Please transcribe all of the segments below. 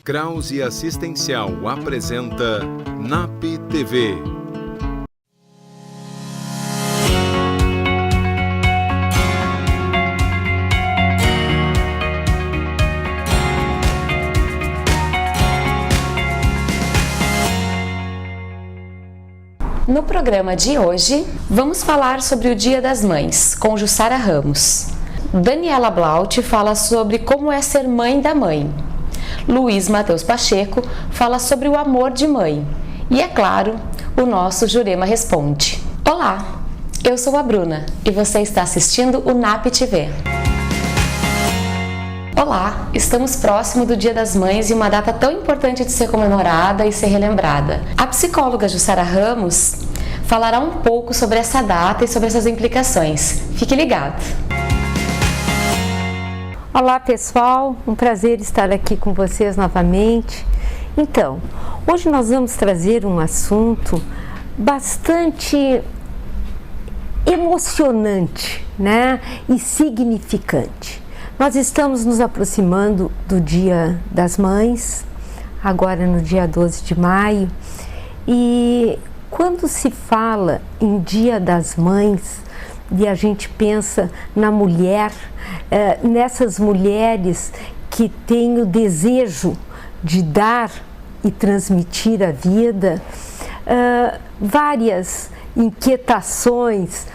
Krause Assistencial apresenta NAP TV. No programa de hoje, vamos falar sobre o Dia das Mães, com Jussara Ramos. Daniela Blaut fala sobre como é ser mãe da mãe. Luiz Matheus Pacheco fala sobre o amor de mãe. E, é claro, o nosso Jurema Responde. Olá, eu sou a Bruna e você está assistindo o NAP TV. Olá, estamos próximo do Dia das Mães e uma data tão importante de ser comemorada e ser relembrada. A psicóloga Jussara Ramos falará um pouco sobre essa data e sobre essas implicações. Fique ligado! Olá pessoal, um prazer estar aqui com vocês novamente. Então, hoje nós vamos trazer um assunto bastante emocionante, né? E significante. Nós estamos nos aproximando do Dia das Mães, agora no dia 12 de maio, e quando se fala em Dia das Mães, e a gente pensa na mulher, nessas mulheres que têm o desejo de dar e transmitir a vida, várias inquietações,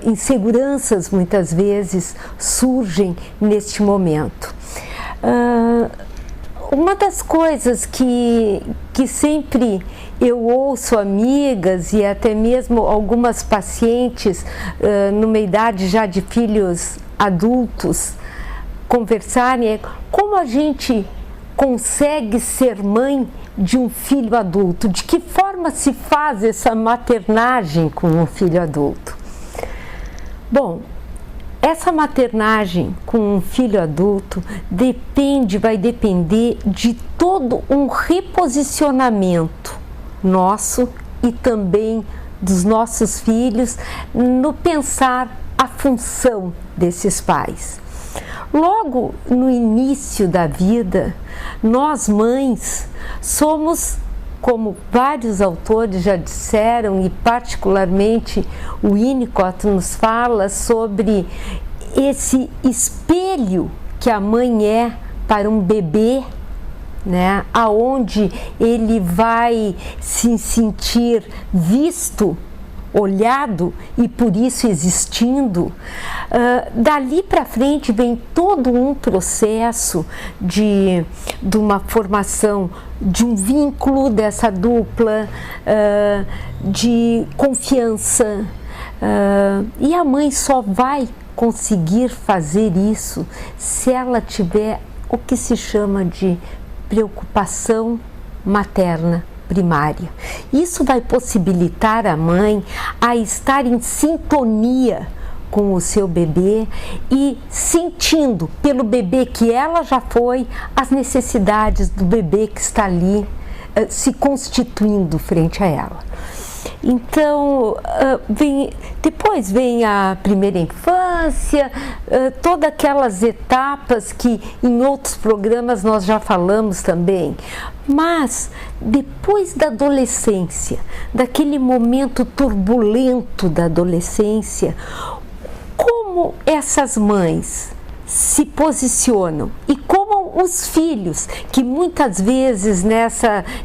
inseguranças muitas vezes surgem neste momento. Uma das coisas que sempre eu ouço amigas e até mesmo algumas pacientes numa idade já de filhos adultos conversarem é como a gente consegue ser mãe de um filho adulto, de que forma se faz essa maternagem com um filho adulto. Bom, essa maternagem com um filho adulto vai depender de todo um reposicionamento nosso e também dos nossos filhos no pensar a função desses pais. Logo no início da vida, nós mães somos, como vários autores já disseram, e particularmente o Winnicott nos fala sobre esse espelho que a mãe é para um bebê, né? Aonde ele vai se sentir visto, olhado e por isso existindo. Dali para frente vem todo um processo de uma formação de um vínculo dessa dupla, de confiança, e a mãe só vai conseguir fazer isso se ela tiver o que se chama de preocupação materna primária. Isso vai possibilitar a mãe a estar em sintonia com o seu bebê e sentindo pelo bebê que ela já foi as necessidades do bebê que está ali se constituindo frente a ela. Então, depois vem a primeira infância, todas aquelas etapas que em outros programas nós já falamos também. Mas, depois da adolescência, daquele momento turbulento da adolescência, como essas mães se posicionam e como os filhos, que muitas vezes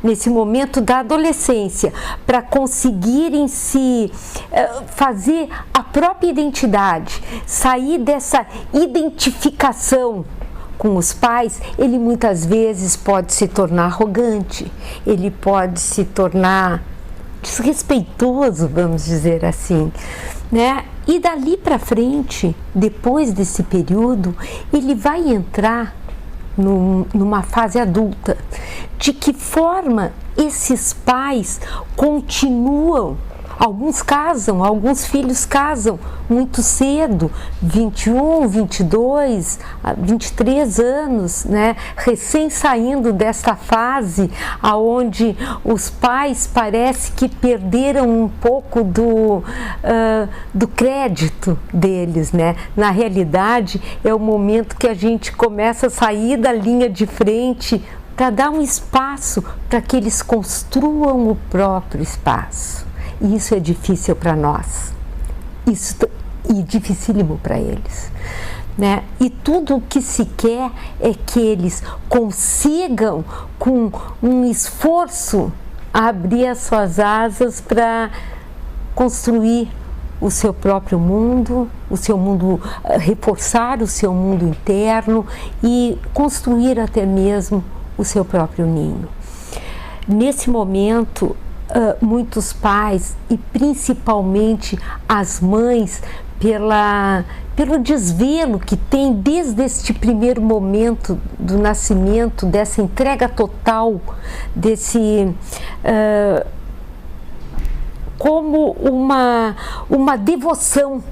nesse momento da adolescência, para conseguirem se fazer a própria identidade, sair dessa identificação com os pais, ele muitas vezes pode se tornar arrogante, ele pode se tornar desrespeitoso, vamos dizer assim, né? E dali para frente, depois desse período, ele vai entrar numa fase adulta. De que forma esses pais continuam Alguns casam, alguns filhos casam muito cedo, 21, 22, 23 anos, né? Recém saindo desta fase aonde os pais parece que perderam um pouco do crédito deles, né? Na realidade, é o momento que a gente começa a sair da linha de frente para dar um espaço para que eles construam o próprio espaço. E isso é difícil para nós, e dificílimo para eles, né? E tudo o que se quer é que eles consigam, com um esforço, abrir as suas asas para construir o seu próprio mundo, o seu mundo, reforçar o seu mundo interno e construir até mesmo o seu próprio ninho. Nesse momento, muitos pais, e principalmente as mães, pelo desvelo que tem desde este primeiro momento do nascimento, dessa entrega total, como uma devoção,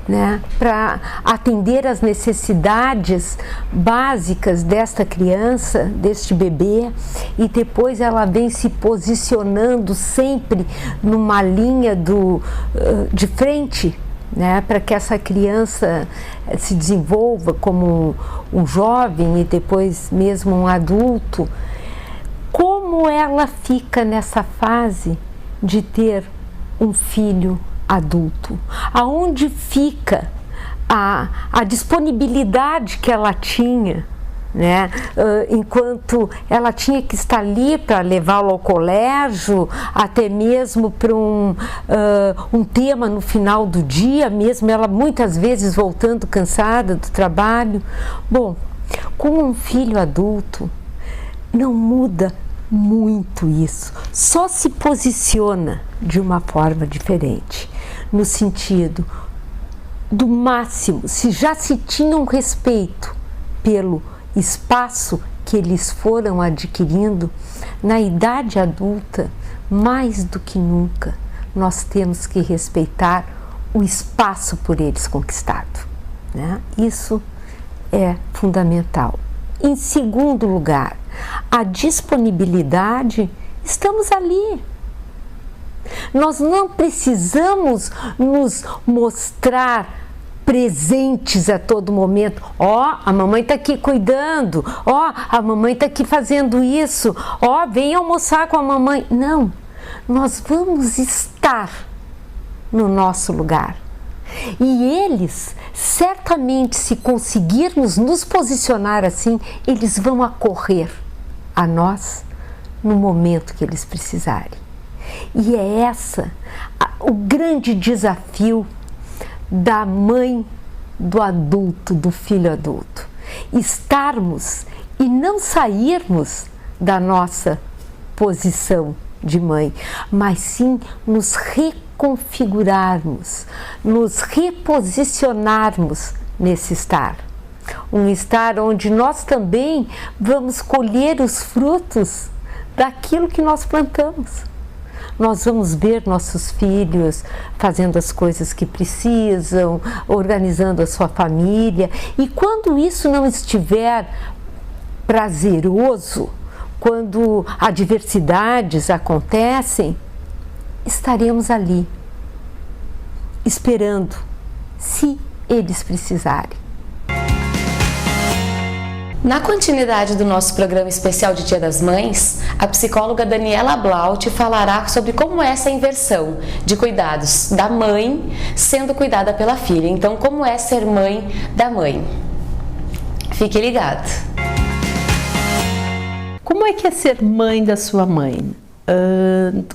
né, para atender às necessidades básicas desta criança, deste bebê, e depois ela vem se posicionando sempre numa linha de frente, né, para que essa criança se desenvolva como um jovem e depois mesmo um adulto. Como ela fica nessa fase de ter um filho adulto? Aonde fica a disponibilidade que ela tinha, né? Enquanto ela tinha que estar ali para levá-lo ao colégio, até mesmo para um tema no final do dia, mesmo ela muitas vezes voltando cansada do trabalho. Bom, com um filho adulto não muda muito isso, só se posiciona de uma forma diferente, no sentido do máximo, se já se tinha um respeito pelo espaço que eles foram adquirindo, na idade adulta, mais do que nunca, nós temos que respeitar o espaço por eles conquistado, né? Isso é fundamental. Em segundo lugar, a disponibilidade, estamos ali. Nós não precisamos nos mostrar presentes a todo momento. A mamãe está aqui cuidando. A mamãe está aqui fazendo isso. Vem almoçar com a mamãe. Não, nós vamos estar no nosso lugar. E eles, certamente, se conseguirmos nos posicionar assim, eles vão acorrer a nós no momento que eles precisarem. E é o grande desafio da mãe do adulto, do filho adulto. Estarmos e não sairmos da nossa posição de mãe, mas sim nos reconfigurarmos, nos reposicionarmos nesse estar. Um estar onde nós também vamos colher os frutos daquilo que nós plantamos. Nós vamos ver nossos filhos fazendo as coisas que precisam, organizando a sua família. E quando isso não estiver prazeroso, quando adversidades acontecem, estaremos ali, esperando, se eles precisarem. Na continuidade do nosso programa especial de Dia das Mães, a psicóloga Daniela Blaut falará sobre como é essa inversão de cuidados da mãe sendo cuidada pela filha. Então, como é ser mãe da mãe? Fique ligado! Como é que é ser mãe da sua mãe?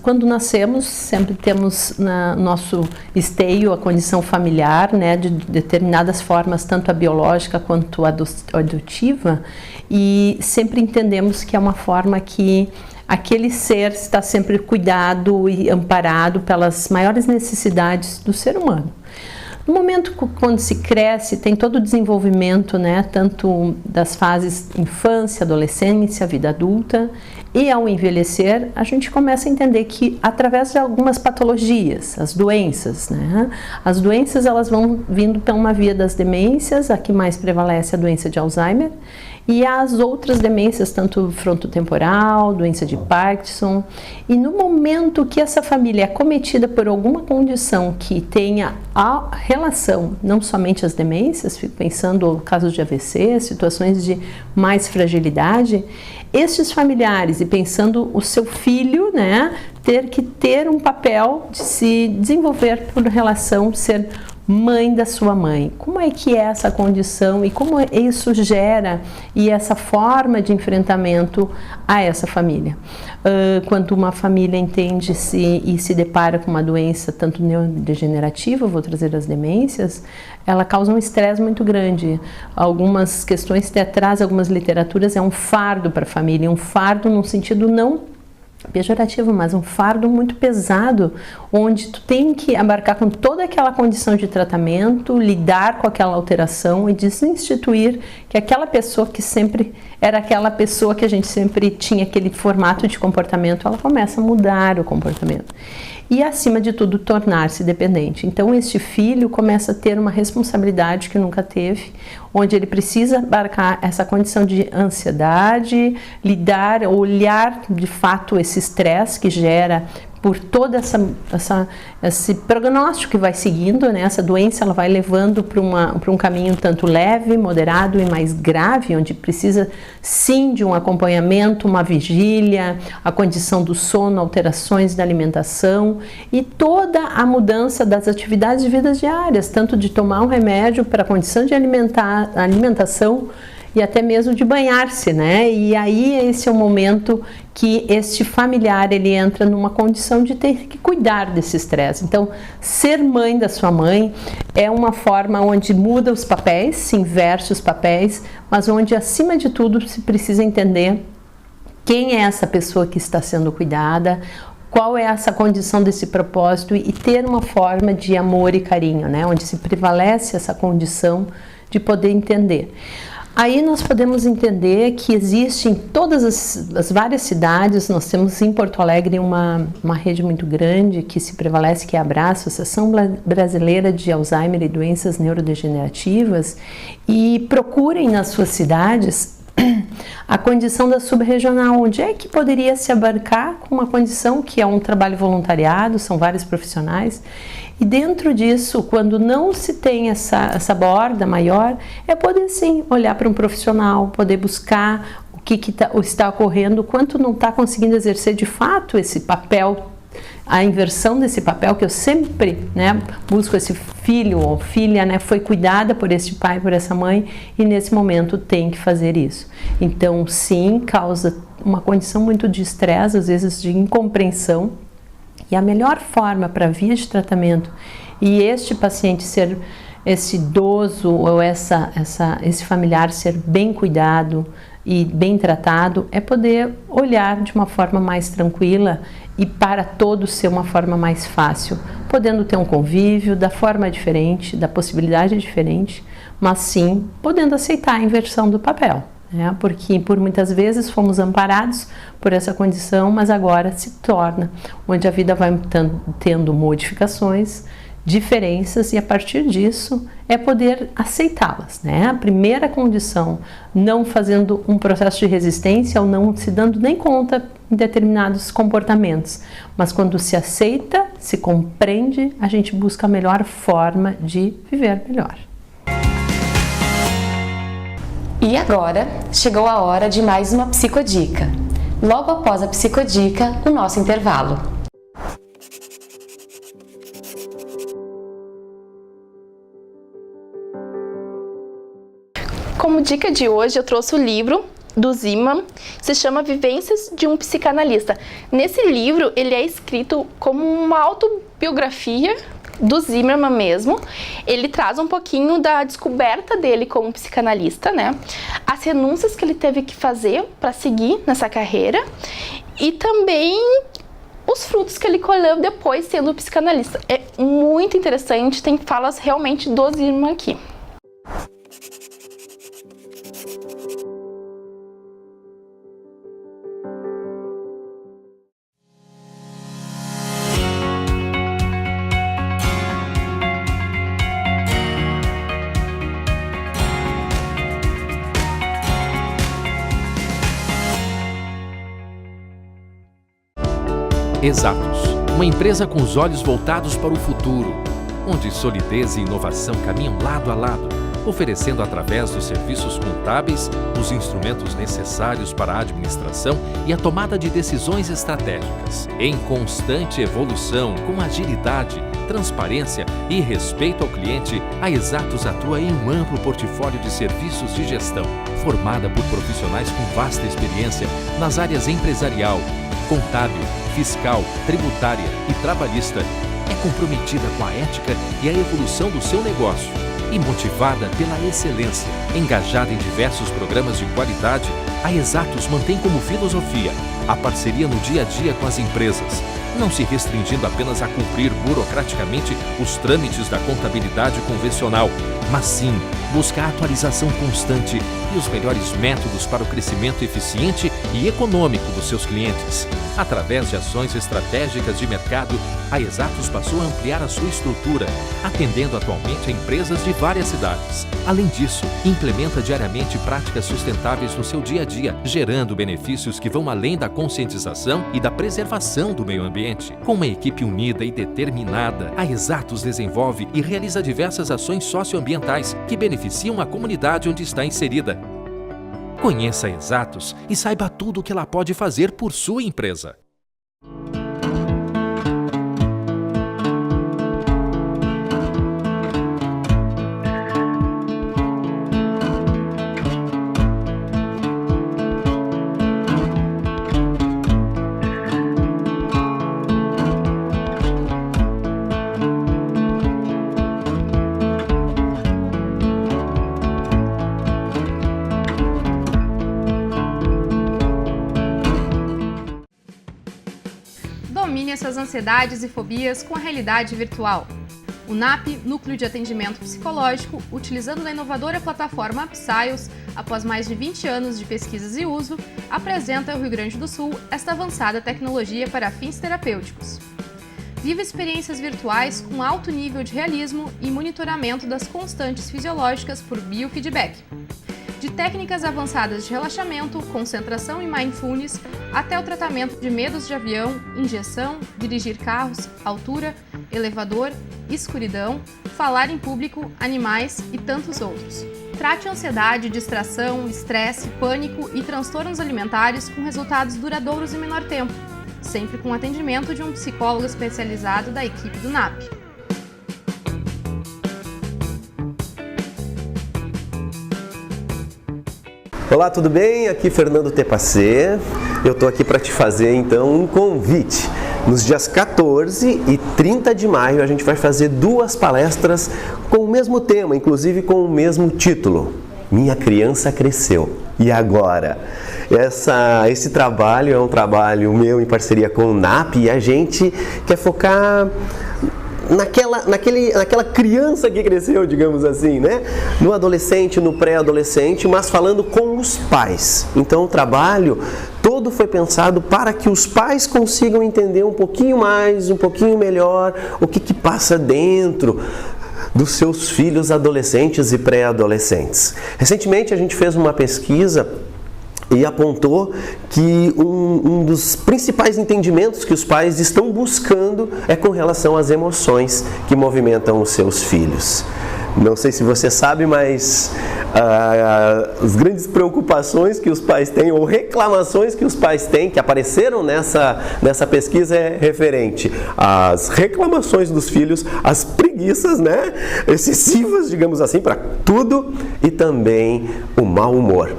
Quando nascemos, sempre temos no nosso esteio a condição familiar, né, de determinadas formas, tanto a biológica quanto a adotiva, e sempre entendemos que é uma forma que aquele ser está sempre cuidado e amparado pelas maiores necessidades do ser humano. No momento quando se cresce, tem todo o desenvolvimento, né, tanto das fases infância, adolescência, vida adulta, e ao envelhecer, a gente começa a entender que através de algumas patologias, as doenças, né, as doenças elas vão vindo por uma via das demências, a que mais prevalece a doença de Alzheimer, e as outras demências, tanto frontotemporal, doença de Parkinson. E no momento que essa família é acometida por alguma condição que tenha a relação, não somente as demências, fico pensando casos de AVC, situações de mais fragilidade, estes familiares, e pensando o seu filho, né, ter que ter um papel de se desenvolver por relação, ser mãe da sua mãe. Como é que é essa condição e como isso gera e essa forma de enfrentamento a essa família? Quando uma família entende-se e se depara com uma doença tanto neurodegenerativa, vou trazer as demências, ela causa um estresse muito grande. Algumas questões teatrais, algumas literaturas, é um fardo para a família, um fardo num sentido não pejorativo, mas um fardo muito pesado, onde tu tem que abarcar com toda aquela condição de tratamento, lidar com aquela alteração e desinstituir que aquela pessoa que sempre era aquela pessoa que a gente sempre tinha aquele formato de comportamento, ela começa a mudar o comportamento. E, acima de tudo, tornar-se dependente. Então, este filho começa a ter uma responsabilidade que nunca teve, onde ele precisa abarcar essa condição de ansiedade, lidar, olhar de fato esse estresse que gera por todo esse prognóstico que vai seguindo, né? Essa doença ela vai levando para um caminho tanto leve, moderado e mais grave, onde precisa sim de um acompanhamento, uma vigília, a condição do sono, alterações da alimentação e toda a mudança das atividades de vida diárias, tanto de tomar um remédio para a condição de alimentação e até mesmo de banhar-se, né? E aí esse é o momento que este familiar ele entra numa condição de ter que cuidar desse estresse. Então, ser mãe da sua mãe é uma forma onde muda os papéis, se inverte os papéis, mas onde acima de tudo se precisa entender quem é essa pessoa que está sendo cuidada, qual é essa condição desse propósito e ter uma forma de amor e carinho, né? Onde se prevalece essa condição de poder entender. Aí nós podemos entender que existe em todas as várias cidades, nós temos em Porto Alegre uma rede muito grande que se prevalece, que é a ABRAS, Associação Brasileira de Alzheimer e Doenças Neurodegenerativas, e procurem nas suas cidades a condição da subregional, onde é que poderia se abarcar com uma condição que é um trabalho voluntariado, são vários profissionais, e dentro disso, quando não se tem essa borda maior, é poder sim olhar para um profissional, poder buscar o que está ocorrendo, quanto não está conseguindo exercer de fato esse papel, a inversão desse papel que eu sempre, né, busco. Esse filho ou filha, né, foi cuidada por este pai, por essa mãe, e nesse momento tem que fazer isso. Então sim, causa uma condição muito de estresse, às vezes de incompreensão, e a melhor forma para via de tratamento e este paciente ser, esse idoso ou esse familiar ser bem cuidado e bem tratado, é poder olhar de uma forma mais tranquila e para todos ser uma forma mais fácil, podendo ter um convívio da forma diferente, da possibilidade diferente, mas sim podendo aceitar a inversão do papel, né? Porque por muitas vezes fomos amparados por essa condição, mas agora se torna onde a vida vai tendo modificações, diferenças, e a partir disso é poder aceitá-las, né? A primeira condição, não fazendo um processo de resistência ou não se dando nem conta em determinados comportamentos, mas quando se aceita, se compreende, a gente busca a melhor forma de viver melhor. E agora chegou a hora de mais uma psicodica. Logo após a psicodica, o nosso intervalo. Como dica de hoje, eu trouxe o livro do Zimmermann, se chama Vivências de um Psicanalista. Nesse livro, ele é escrito como uma autobiografia do Zimmermann mesmo. Ele traz um pouquinho da descoberta dele como psicanalista, né? As renúncias que ele teve que fazer para seguir nessa carreira e também os frutos que ele colheu depois sendo psicanalista. É muito interessante, tem falas realmente do Zimmermann aqui. Exatos, uma empresa com os olhos voltados para o futuro, onde solidez e inovação caminham lado a lado, oferecendo através dos serviços contábeis os instrumentos necessários para a administração e a tomada de decisões estratégicas. Em constante evolução, com agilidade, transparência e respeito ao cliente, a Exatos atua em um amplo portfólio de serviços de gestão, formada por profissionais com vasta experiência nas áreas empresarial, contábil, fiscal, tributária e trabalhista. É comprometida com a ética e a evolução do seu negócio e motivada pela excelência. Engajada em diversos programas de qualidade, a Exatos mantém como filosofia a parceria no dia a dia com as empresas, não se restringindo apenas a cumprir burocraticamente os trâmites da contabilidade convencional, mas sim busca a atualização constante e os melhores métodos para o crescimento eficiente e econômico dos seus clientes. Através de ações estratégicas de mercado, a Exatos passou a ampliar a sua estrutura, atendendo atualmente a empresas de várias cidades. Além disso, implementa diariamente práticas sustentáveis no seu dia a dia, gerando benefícios que vão além da conscientização e da preservação do meio ambiente. Com uma equipe unida e determinada, a Exatos desenvolve e realiza diversas ações socioambientais que beneficiam a comunidade onde está inserida. Conheça a Exatos e saiba tudo o que ela pode fazer por sua empresa. Domine essas ansiedades e fobias com a realidade virtual. O NAP, Núcleo de Atendimento Psicológico, utilizando a inovadora plataforma Psyos, após mais de 20 anos de pesquisas e uso, apresenta ao Rio Grande do Sul esta avançada tecnologia para fins terapêuticos. Viva experiências virtuais com alto nível de realismo e monitoramento das constantes fisiológicas por biofeedback. De técnicas avançadas de relaxamento, concentração e mindfulness, até o tratamento de medos de avião, injeção, dirigir carros, altura, elevador, escuridão, falar em público, animais e tantos outros. Trate ansiedade, distração, estresse, pânico e transtornos alimentares com resultados duradouros em menor tempo, sempre com atendimento de um psicólogo especializado da equipe do NAP. Olá, tudo bem? Aqui Fernando Tepacê. Eu estou aqui para te fazer então um convite. Nos dias 14 e 30 de maio a gente vai fazer 2 palestras com o mesmo tema, inclusive com o mesmo título. Minha criança cresceu. E agora? Esse trabalho é um trabalho meu em parceria com o NAP e a gente quer focar naquela criança que cresceu, digamos assim, né? No adolescente, no pré-adolescente, mas falando com os pais. Então o trabalho todo foi pensado para que os pais consigam entender um pouquinho mais, um pouquinho melhor o que passa dentro dos seus filhos adolescentes e pré-adolescentes. Recentemente a gente fez uma pesquisa e apontou que um dos principais entendimentos que os pais estão buscando é com relação às emoções que movimentam os seus filhos. Não sei se você sabe, mas as grandes preocupações que os pais têm, ou reclamações que os pais têm, que apareceram nessa pesquisa, é referente às reclamações dos filhos, às preguiças, né, excessivas, digamos assim, para tudo, e também o mau humor.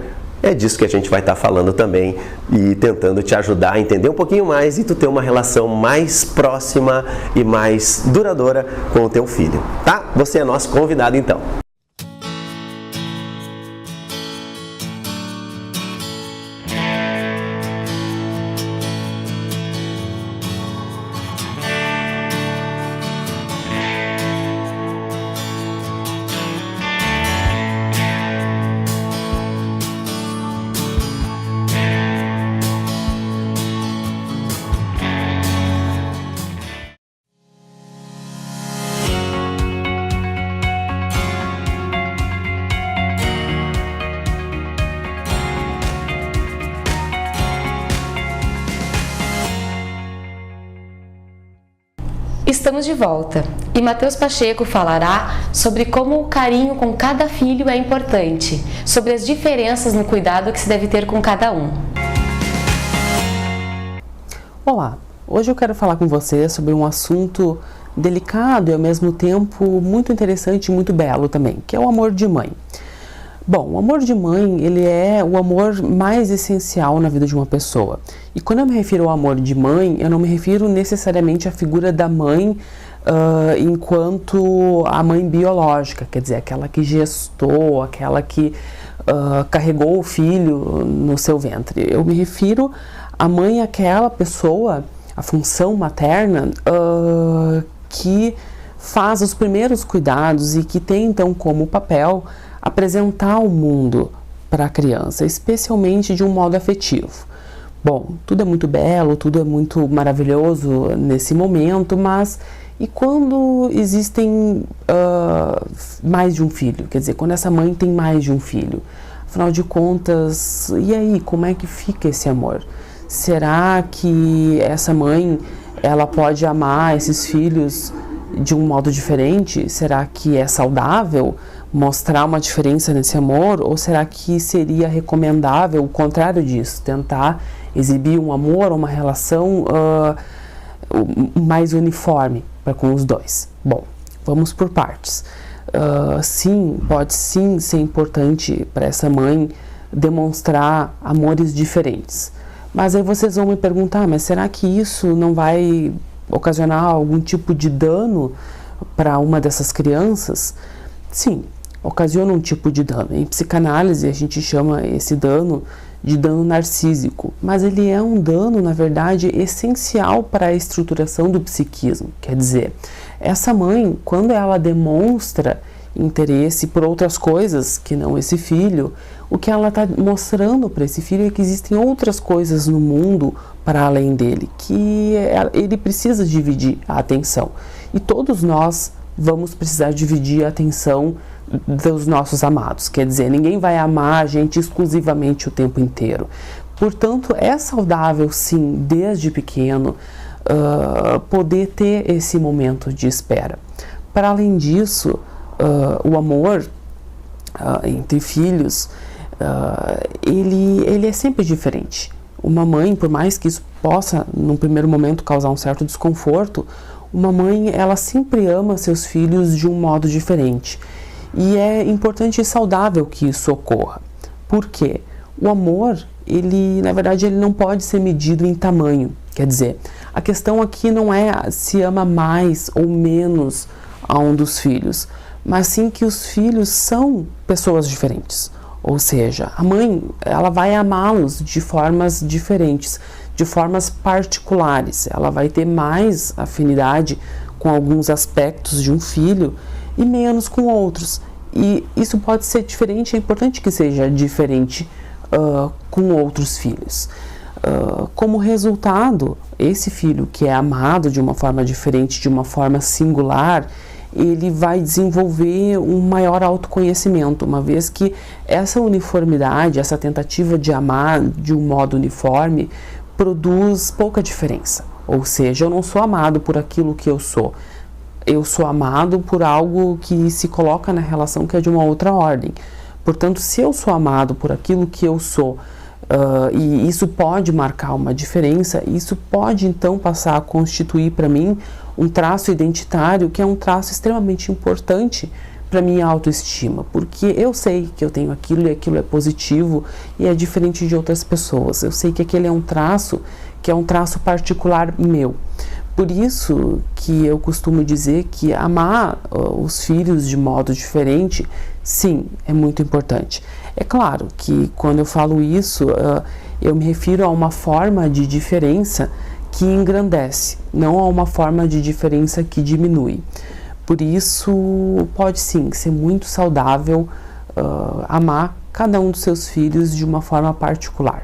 É disso que a gente vai estar falando também e tentando te ajudar a entender um pouquinho mais e tu ter uma relação mais próxima e mais duradoura com o teu filho, tá? Você é nosso convidado então. Estamos de volta e Matheus Pacheco falará sobre como o carinho com cada filho é importante, sobre as diferenças no cuidado que se deve ter com cada um. Olá, hoje eu quero falar com você sobre um assunto delicado e ao mesmo tempo muito interessante e muito belo também, que é o amor de mãe. Bom, o amor de mãe, ele é o amor mais essencial na vida de uma pessoa. E quando eu me refiro ao amor de mãe, eu não me refiro necessariamente à figura da mãe enquanto a mãe biológica, quer dizer, aquela que gestou, aquela que carregou o filho no seu ventre. Eu me refiro à mãe, aquela pessoa, a função materna, que faz os primeiros cuidados e que tem então como papel apresentar o mundo para a criança, especialmente de um modo afetivo. Bom, tudo é muito belo, tudo é muito maravilhoso nesse momento, mas e quando existem mais de um filho? Quer dizer, quando essa mãe tem mais de um filho? Afinal de contas, e aí, como é que fica esse amor? Será que essa mãe, ela pode amar esses filhos de um modo diferente? Será que é saudável mostrar uma diferença nesse amor? Ou será que seria recomendável o contrário disso? Tentar exibir um amor ou uma relação mais uniforme com os dois? Bom, vamos por partes. Sim, pode sim ser importante para essa mãe demonstrar amores diferentes. Mas aí vocês vão me perguntar, mas será que isso não vai ocasionar algum tipo de dano para uma dessas crianças? Sim, ocasiona um tipo de dano. Em psicanálise a gente chama esse dano de dano narcísico, mas ele é um dano, na verdade, essencial para a estruturação do psiquismo. Quer dizer, essa mãe, quando ela demonstra interesse por outras coisas que não esse filho, o que ela está mostrando para esse filho é que existem outras coisas no mundo para além dele, que ele precisa dividir a atenção. E todos nós vamos precisar dividir a atenção dos nossos amados. Quer dizer, ninguém vai amar a gente exclusivamente o tempo inteiro. Portanto, é saudável, sim, desde pequeno, poder ter esse momento de espera. Para além disso, o amor entre filhos, ele é sempre diferente. Uma mãe, por mais que isso possa, num primeiro momento, causar um certo desconforto, uma mãe, ela sempre ama seus filhos de um modo diferente. E é importante e saudável que isso ocorra. Por quê? O amor, ele, na verdade, ele não pode ser medido em tamanho. Quer dizer, a questão aqui não é se ama mais ou menos a um dos filhos, mas sim que os filhos são pessoas diferentes. Ou seja, a mãe, ela vai amá-los de formas diferentes, de formas particulares. Ela vai ter mais afinidade com alguns aspectos de um filho e menos com outros. E isso pode ser diferente, é importante que seja diferente com outros filhos. Como resultado, esse filho que é amado de uma forma diferente, de uma forma singular, ele vai desenvolver um maior autoconhecimento, uma vez que essa uniformidade, essa tentativa de amar de um modo uniforme, produz pouca diferença. Ou seja, eu não sou amado por aquilo que eu sou amado por algo que se coloca na relação que é de uma outra ordem. Portanto, se eu sou amado por aquilo que eu sou, e isso pode marcar uma diferença, isso pode então passar a constituir para mim um traço identitário que é um traço extremamente importante para minha autoestima, porque eu sei que eu tenho aquilo e aquilo é positivo e é diferente de outras pessoas. Eu sei que aquele é um traço que é um traço particular meu. Por isso que eu costumo dizer que amar os filhos de modo diferente, sim, é muito importante. É claro que quando eu falo isso, eu me refiro a uma forma de diferença que engrandece, não a uma forma de diferença que diminui. Por isso, pode sim ser muito saudável amar cada um dos seus filhos de uma forma particular.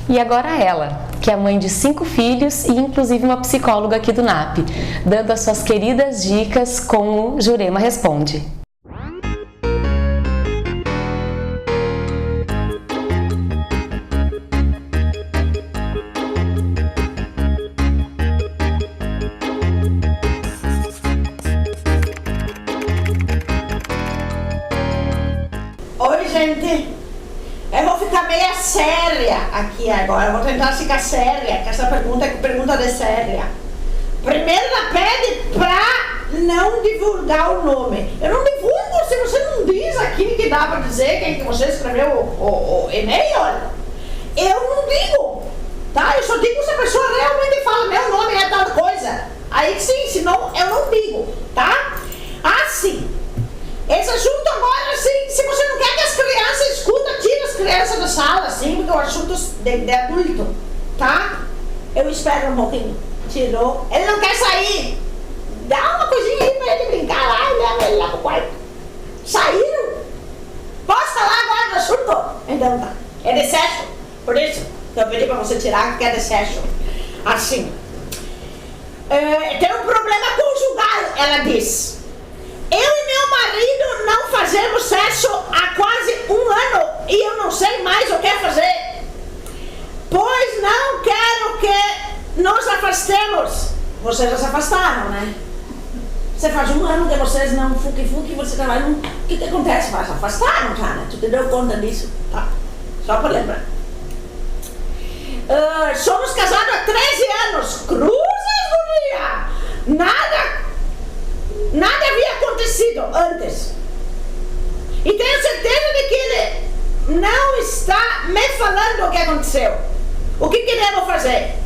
E agora ela, que é mãe de 5 filhos e inclusive uma psicóloga aqui do NAP, dando as suas queridas dicas com o Jurema Responde. gente, eu vou ficar meio séria aqui agora. Eu vou tentar ficar séria, que essa pergunta é pergunta de séria. Primeiro ela pede pra não divulgar o nome. Eu não divulgo se você não diz aqui que dá pra dizer quem que você escreveu o e-mail. Eu não digo, tá? Eu só digo se a pessoa realmente fala meu nome é tal coisa. Aí sim, senão eu não digo, tá? Assim, esse assunto agora, assim, se você não quer que as crianças escutem, tira as crianças da sala, assim, porque é um assunto de adulto, tá? Eu espero um pouquinho. Tirou. Ele não quer sair. Dá uma coisinha aí pra ele brincar lá e leva ele lá pro quarto. Saíram? Posso falar agora do assunto? Então tá. É de sexo. Por isso que eu pedi pra você tirar, que é de sexo. Assim. Tem um problema conjugal, ela diz. Eu e meu marido não fazemos sexo há quase 1 ano e eu não sei mais o que fazer. Pois não quero que nos afastemos. Vocês já se afastaram, né? Você faz 1 ano que vocês não fuque-fuque, você trabalha num... O que acontece? Mas se afastaram já, né? Tu te deu conta disso? Tá. Só pra lembrar. Somos casados há 13 anos. Cruzes, guria! Nada havia acontecido antes. E tenho certeza de que ele não está me falando o que aconteceu. O que devo fazer?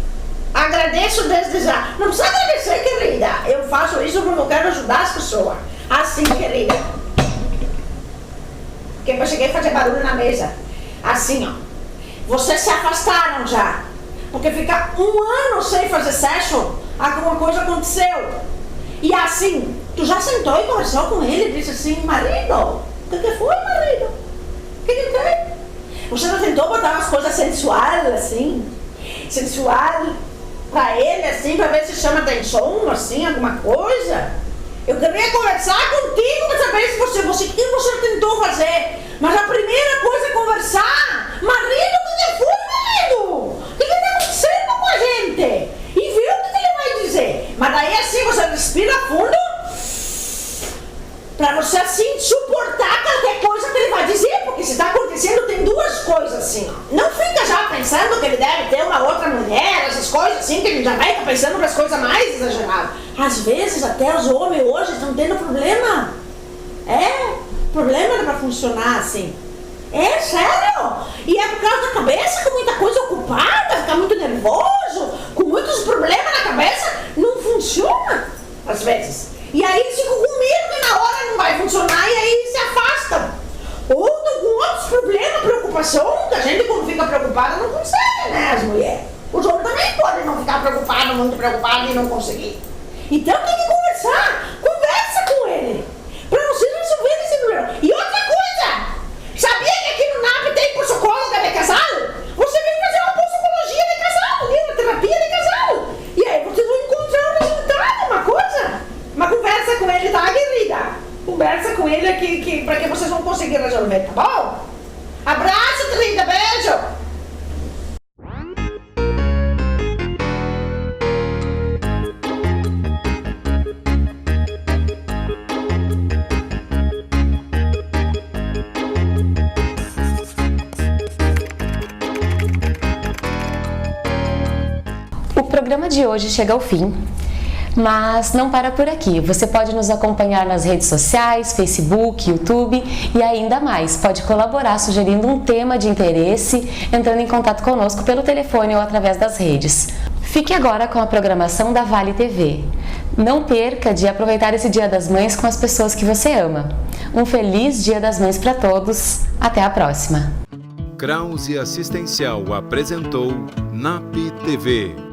Agradeço desde já. Não precisa agradecer, querida. Eu faço isso porque eu quero ajudar as pessoas. Assim, querida. Porque eu cheguei a fazer barulho na mesa. Assim, ó. Vocês se afastaram já. Porque ficar 1 ano sem fazer sexo, alguma coisa aconteceu. E assim, tu já sentou e conversou com ele e disse assim, marido, o que foi, marido? O que tem? Você não tentou botar umas coisas sensuais, assim? Sensual pra ele, assim, pra ver se chama atenção, assim, alguma coisa? Eu queria conversar contigo pra saber se o que você tentou fazer. Mas a primeira coisa é conversar. Marido, o que foi, marido? O que tá acontecendo com a gente? E viu o que ele vai dizer. Mas daí assim, você respira fundo pra você assim suportar qualquer coisa que ele vai dizer. Porque se tá acontecendo, tem 2 coisas assim, ó. Não fica já pensando que ele deve ter uma outra mulher, essas coisas assim, que ele já vai pensando nas coisas mais exageradas. Às vezes até os homens hoje estão tendo problema. Problema pra funcionar assim. É sério. E é por causa da cabeça, com muita coisa ocupada, fica muito nervoso, com muitos problemas na cabeça, não funciona às vezes. E aí eles ficam com medo que na hora não vai funcionar e aí se afastam. Ou estão com outros problemas, preocupação, que a gente quando fica preocupada não consegue, né, as mulheres. Os homens também podem não ficar preocupados, muito preocupados e não conseguir. Então tem que conversar, conversa com ele, pra vocês resolverem esse problema. E outra coisa, sabia que aqui no NAP tem psicóloga de casal? Você vem fazer uma psicologia de casal, uma terapia de casal. E aí vocês vão encontrar um resultado, uma coisa. Uma conversa com ele, tá, querida? Conversa com ele aqui, pra que vocês vão conseguir resolver, tá bom? Abraço, querida, beijo! O programa de hoje chega ao fim, mas não para por aqui. Você pode nos acompanhar nas redes sociais, Facebook, YouTube e ainda mais, pode colaborar sugerindo um tema de interesse, entrando em contato conosco pelo telefone ou através das redes. Fique agora com a programação da Vale TV. Não perca de aproveitar esse Dia das Mães com as pessoas que você ama. Um feliz Dia das Mães para todos. Até a próxima. Krause Assistencial apresentou NAP TV.